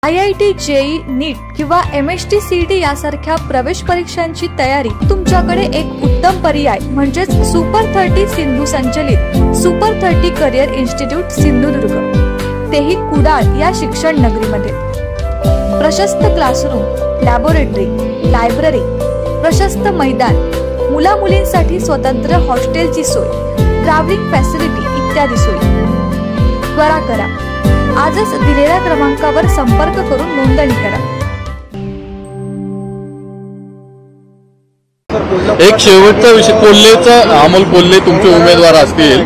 IIT JEE नीट किंवा MST CET यासारख्या प्रवेश परीक्षांची तयारी तुमच्याकडे एक उत्तम पर्याय म्हणजेच सुपर 30 सिंधू संचलित सुपर 30 करिअर इन्स्टिट्यूट सिंधुदुर्ग, तेही कुडाळ या शिक्षण नगरीमध्ये। प्रशस्त क्लासरूम, लॅबोरेटरी, लायब्ररी, प्रशस्त मैदान, मुला मुलींसाठी स्वतंत्र हॉस्टेलची सोय, ट्रॅव्हलिंग फॅसिलिटी इत्यादी सोयी। त्वरा करा, आजच दिलेल्या क्रमांकावर संपर्क करून नोंदणी करा। एक शेवटचा विषय, कोल्हेचा अमोल कोल्हे तुमचे उमेदवार असतील,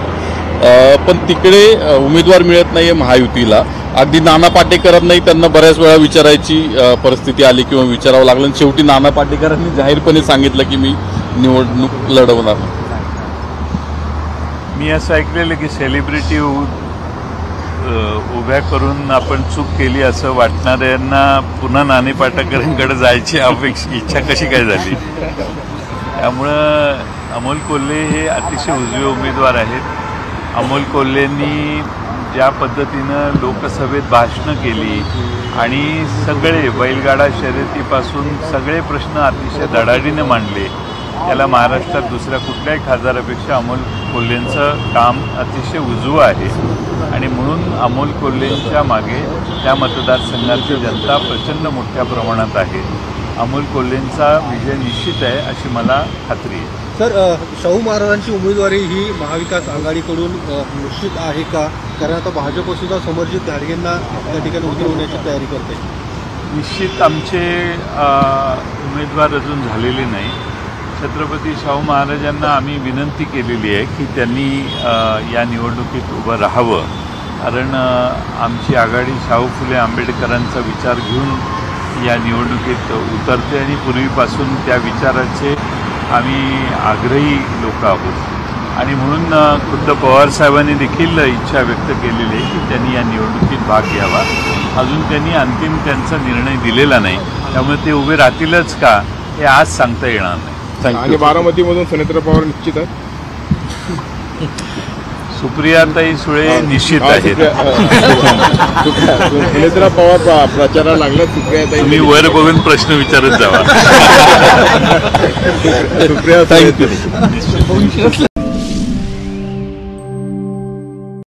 पण तिकडे उमेदवार मिळत नाहीये महायुतीला। अगदी नाना पाटेकरांनाही त्यांना बऱ्याच वेळा विचारायची परिस्थिती आली किंवा विचारावं लागलं। शेवटी नाना पाटेकरांनी जाहीरपणे सांगितलं की मी निवडणूक लढवणार। मी असं ऐकलेलं की सेलिब्रिटी उभ्या करून आपण चूक केली असं वाटणाऱ्यांना पुन्हा नाना पाटेकरांकडे जायची इच्छा कशी काय झाली। त्यामुळं अमोल कोल्हे हे अतिशय उजवे उमेदवार आहेत। अमोल कोल्हेंनी ज्या पद्धतीनं लोकसभेत भाषणं केली आणि सगळे बैलगाडा शर्यतीपासून सगळे प्रश्न अतिशय धडाडीने मांडले, त्याला महाराष्ट्रात दुसऱ्या कुठल्याही खासदारापेक्षा अमोल कोल्हेंचं काम अतिशय उजवं आहे आणि म्हणून अमोल कोल्हेंच्या मागे त्या मतदारसंघाची जनता प्रचंड मोठ्या प्रमाणात आहे। अमोल कोल्हेंचा विजय निश्चित आहे अशी मला खात्री आहे। सर, शाहू महाराजांची उमेदवारी ही महाविकास आघाडीकडून निश्चित आहे का? कारण आता भाजप सुद्धा समर्जित घाडगेंना त्या ठिकाणी उतरवण्याची तयारी करते। निश्चित आमचे उमेदवार अजून झालेले नाही। छत्रपती शाहू महाराजांना आम्ही विनंती केलेली आहे की त्यांनी या निवडणुकीत उभं राहावं, कारण आमची आघाडी शाहू फुले आंबेडकरांचा विचार घेऊन या निवडणुकीत उतरते आणि पूर्वीपासून त्या विचाराचे आम्ही आग्रही लोक आहोत आणि म्हणून खुद्द पवारसाहेबांनी देखील इच्छा व्यक्त केलेली आहे की त्यांनी या निवडणुकीत भाग घ्यावा। अजून त्यांनी अंतिम त्यांचा निर्णय दिलेला नाही, त्यामुळे ते उभे राहतीलच का हे आज सांगता येणार नाही। आणि बारामतीमधून सुनेत्रा पवार निश्चित आहे, सुप्रियाताई सुळे निश्चित आहेत। सुनेत्रा पवार प्रचाराला लागला, सुप्रियाताई तुम्ही वर बघून प्रश्न विचारत जावा। सुप्रिया